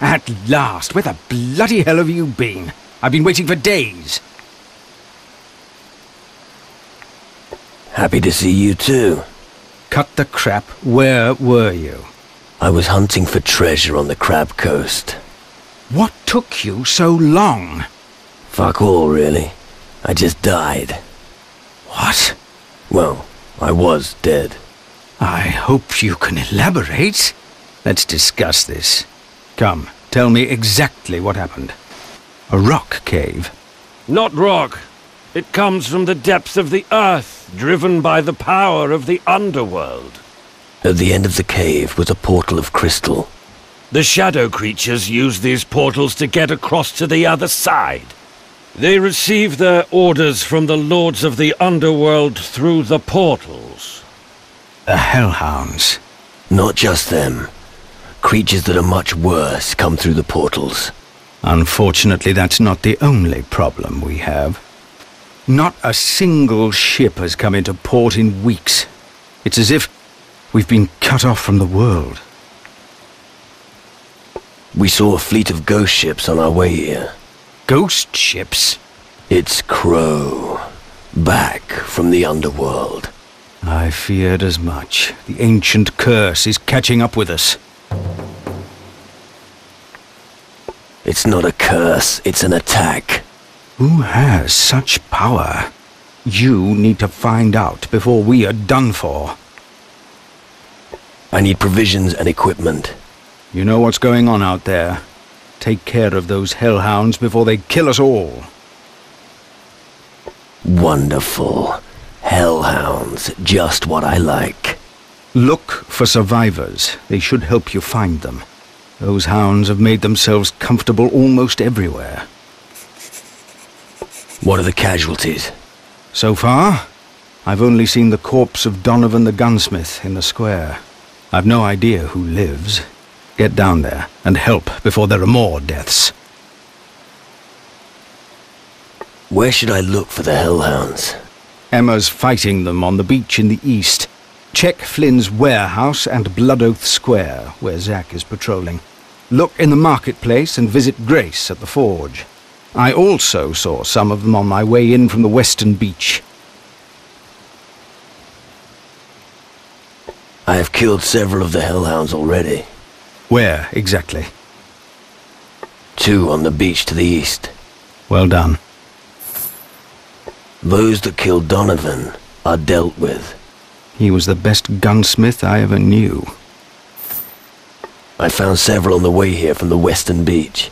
At last! Where the bloody hell have you been? I've been waiting for days. Happy to see you too. Cut the crap. Where were you? I was hunting for treasure on the Crab Coast. What took you so long? Fuck all, really. I just died. What? Well, I was dead. I hope you can elaborate. Let's discuss this. Come, tell me exactly what happened. A rock cave? Not rock. It comes from the depths of the earth, driven by the power of the underworld. At the end of the cave was a portal of crystal. The shadow creatures use these portals to get across to the other side. They receive their orders from the lords of the underworld through the portals. The Hellhounds. Not just them. Creatures that are much worse come through the portals. Unfortunately, that's not the only problem we have. Not a single ship has come into port in weeks. It's as if we've been cut off from the world. We saw a fleet of ghost ships on our way here. Ghost ships? It's Crow. Back from the underworld. I feared as much. The ancient curse is catching up with us. It's not a curse, it's an attack. Who has such power? You need to find out before we are done for. I need provisions and equipment. You know what's going on out there. Take care of those hellhounds before they kill us all. Wonderful. Hellhounds, just what I like. Look for survivors. They should help you find them. Those hounds have made themselves comfortable almost everywhere. What are the casualties? So far, I've only seen the corpse of Donovan the gunsmith in the square. I've no idea who lives. Get down there and help before there are more deaths. Where should I look for the hellhounds? Emma's fighting them on the beach in the east. Check Flynn's warehouse and Blood Oath Square, where Zack is patrolling. Look in the marketplace and visit Grace at the forge. I also saw some of them on my way in from the western beach. I have killed several of the hellhounds already. Where exactly? 2 on the beach to the east. Well done. Those that killed Donovan are dealt with. He was the best gunsmith I ever knew. I found several on the way here from the western beach.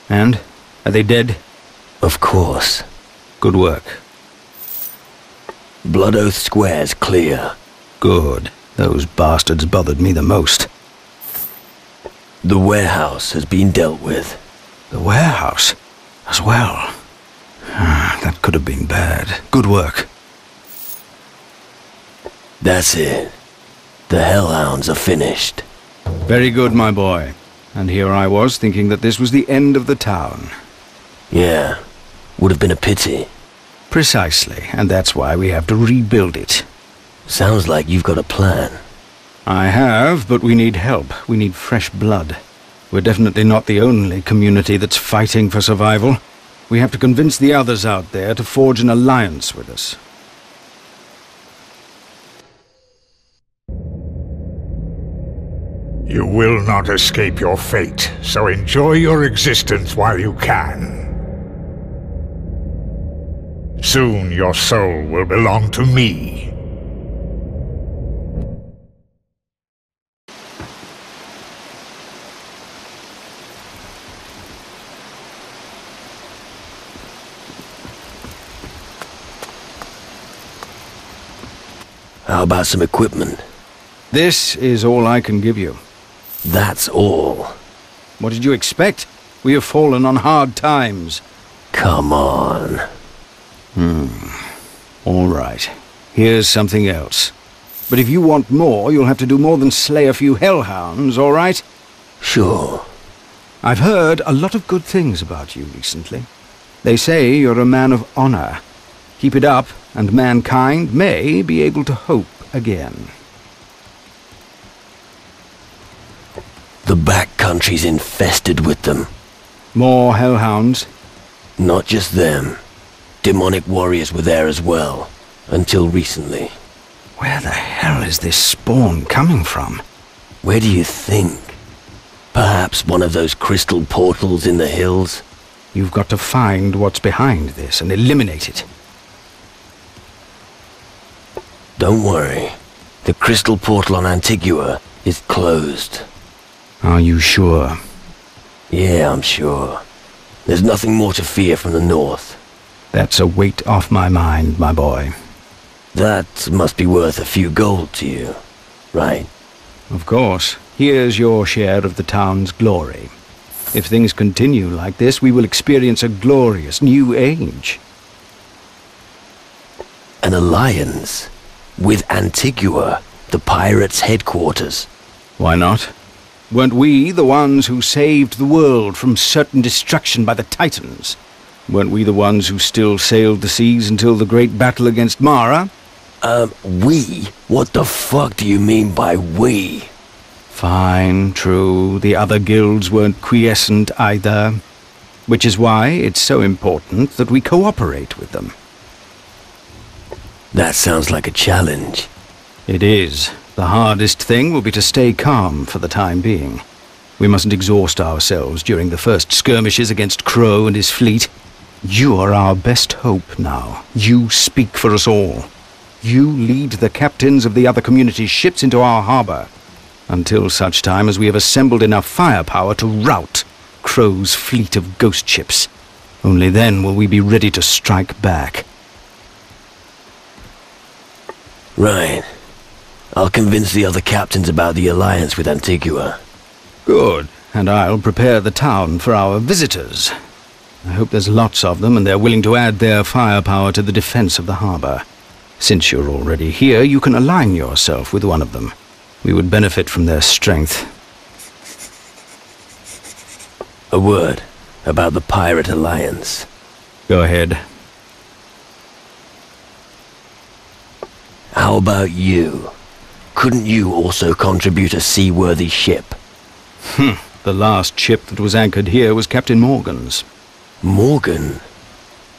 And? Are they dead? Of course. Good work. Blood Oath Square's clear. Good. Those bastards bothered me the most. The warehouse has been dealt with. The warehouse? As well. That could have been bad. Good work. That's it. The hellhounds are finished. Very good, my boy. And here I was thinking that this was the end of the town. Yeah. Would have been a pity. Precisely, and that's why we have to rebuild it. Sounds like you've got a plan. I have, but we need help. We need fresh blood. We're definitely not the only community that's fighting for survival. We have to convince the others out there to forge an alliance with us. You will not escape your fate, so enjoy your existence while you can. Soon your soul will belong to me. How about some equipment? This is all I can give you. That's all. What did you expect? We have fallen on hard times. Come on. All right. Here's something else. But if you want more, you'll have to do more than slay a few hellhounds, all right? Sure. I've heard a lot of good things about you recently. They say you're a man of honor. Keep it up, and mankind may be able to hope again. The back country's infested with them. More hellhounds? Not just them. Demonic warriors were there as well, until recently. Where the hell is this spawn coming from? Where do you think? Perhaps one of those crystal portals in the hills? You've got to find what's behind this and eliminate it. Don't worry. The crystal portal on Antigua is closed. Are you sure? Yeah, I'm sure. There's nothing more to fear from the north. That's a weight off my mind, my boy. That must be worth a few gold to you, right? Of course. Here's your share of the town's glory. If things continue like this, we will experience a glorious new age. An alliance? With Antigua, the pirates' headquarters? Why not? Weren't we the ones who saved the world from certain destruction by the Titans? Weren't we the ones who still sailed the seas until the great battle against Mara? We? What the fuck do you mean by we? Fine, true. The other guilds weren't quiescent either. Which is why it's so important that we cooperate with them. That sounds like a challenge. It is. The hardest thing will be to stay calm for the time being. We mustn't exhaust ourselves during the first skirmishes against Crow and his fleet. You are our best hope now. You speak for us all. You lead the captains of the other community's ships into our harbor, until such time as we have assembled enough firepower to rout Crow's fleet of ghost ships. Only then will we be ready to strike back. Right. I'll convince the other captains about the alliance with Antigua. Good. And I'll prepare the town for our visitors. I hope there's lots of them and they're willing to add their firepower to the defense of the harbor. Since you're already here, you can align yourself with one of them. We would benefit from their strength. A word about the pirate alliance. Go ahead. How about you? Couldn't you also contribute a seaworthy ship? The last ship that was anchored here was Captain Morgan's. Morgan?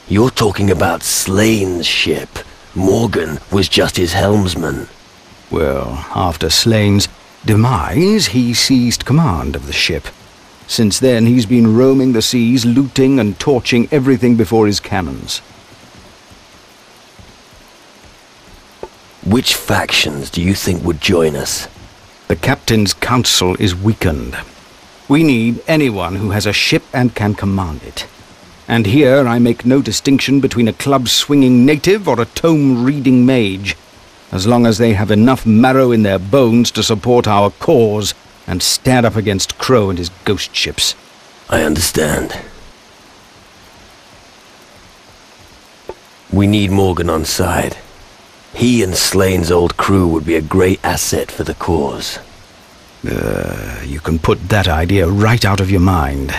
You're talking about Slane's ship. Morgan was just his helmsman. Well, after Slane's demise, he seized command of the ship. Since then, he's been roaming the seas, looting and torching everything before his cannons. Which factions do you think would join us? The captain's council is weakened. We need anyone who has a ship and can command it. And here I make no distinction between a club-swinging native or a tome-reading mage, as long as they have enough marrow in their bones to support our cause and stand up against Crow and his ghost ships. I understand. We need Morgan on side. He and Slane's old crew would be a great asset for the cause. You can put that idea right out of your mind.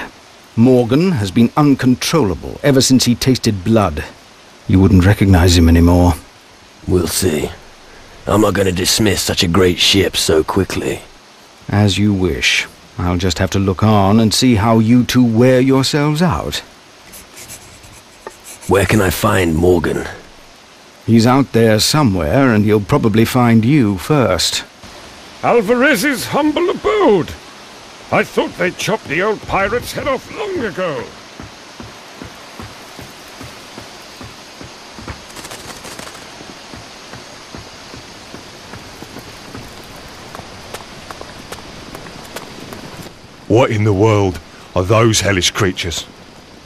Morgan has been uncontrollable ever since he tasted blood. You wouldn't recognize him anymore. We'll see. I'm not going to dismiss such a great ship so quickly. As you wish. I'll just have to look on and see how you two wear yourselves out. Where can I find Morgan? He's out there somewhere, and he'll probably find you first. Alvarez's humble abode. I thought they chopped the old pirate's head off long ago. What in the world are those hellish creatures?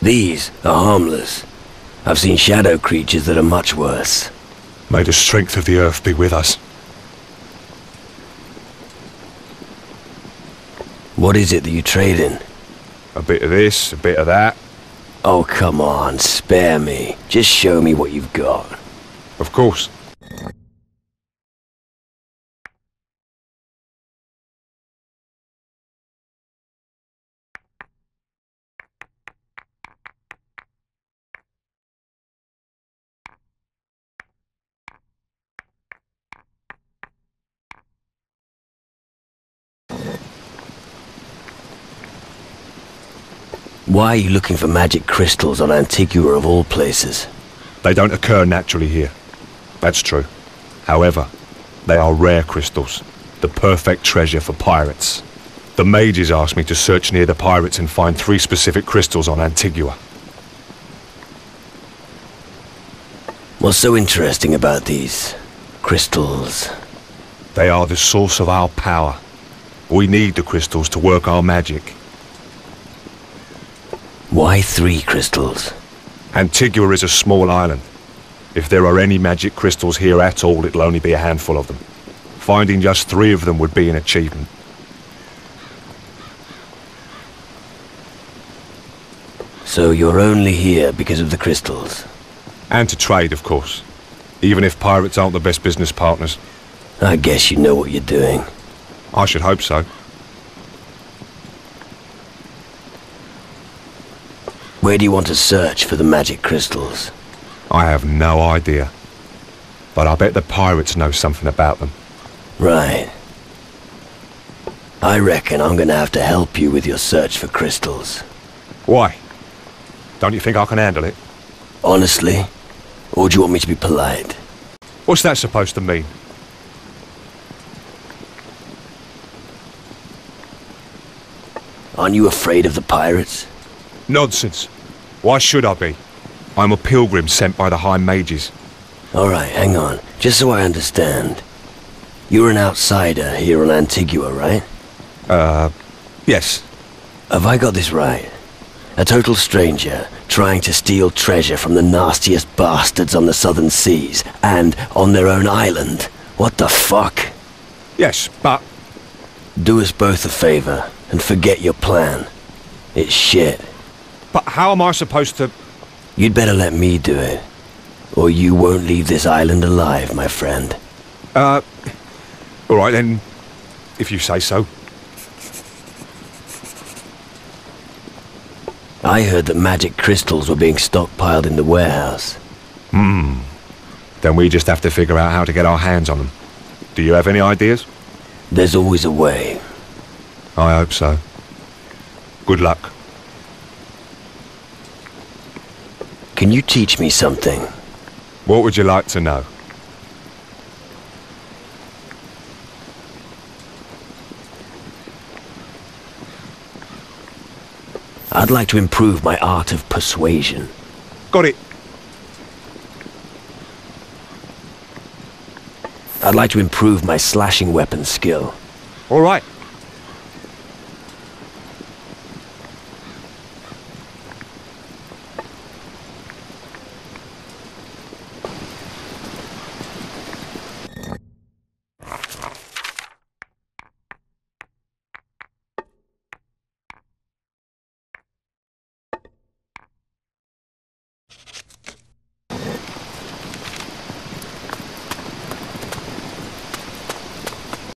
These are harmless. I've seen shadow creatures that are much worse. May the strength of the earth be with us. What is it that you trade in? A bit of this, a bit of that. Oh, come on, spare me. Just show me what you've got. Of course. Why are you looking for magic crystals on Antigua of all places? They don't occur naturally here. That's true. However, they are rare crystals. The perfect treasure for pirates. The mages asked me to search near the pirates and find 3 specific crystals on Antigua. What's so interesting about these crystals? They are the source of our power. We need the crystals to work our magic. Why 3 crystals? Antigua is a small island. If there are any magic crystals here at all, it'll only be a handful of them. Finding just 3 of them would be an achievement. So you're only here because of the crystals? And to trade, of course. Even if pirates aren't the best business partners. I guess you know what you're doing. I should hope so. Where do you want to search for the magic crystals? I have no idea. But I bet the pirates know something about them. Right. I reckon I'm gonna have to help you with your search for crystals. Why? Don't you think I can handle it? Honestly? Or do you want me to be polite? What's that supposed to mean? Aren't you afraid of the pirates? Nonsense. Why should I be? I'm a pilgrim sent by the High Mages. Alright, hang on. Just so I understand. You're an outsider here on Antigua, right? Yes. Have I got this right? A total stranger, trying to steal treasure from the nastiest bastards on the southern seas, and on their own island? What the fuck? Yes, but... Do us both a favor, and forget your plan. It's shit. But how am I supposed to... You'd better let me do it. Or you won't leave this island alive, my friend. Alright then, if you say so. I heard that magic crystals were being stockpiled in the warehouse. Then we just have to figure out how to get our hands on them. Do you have any ideas? There's always a way. I hope so. Good luck. Can you teach me something? What would you like to know? I'd like to improve my art of persuasion. Got it. I'd like to improve my slashing weapon skill. All right.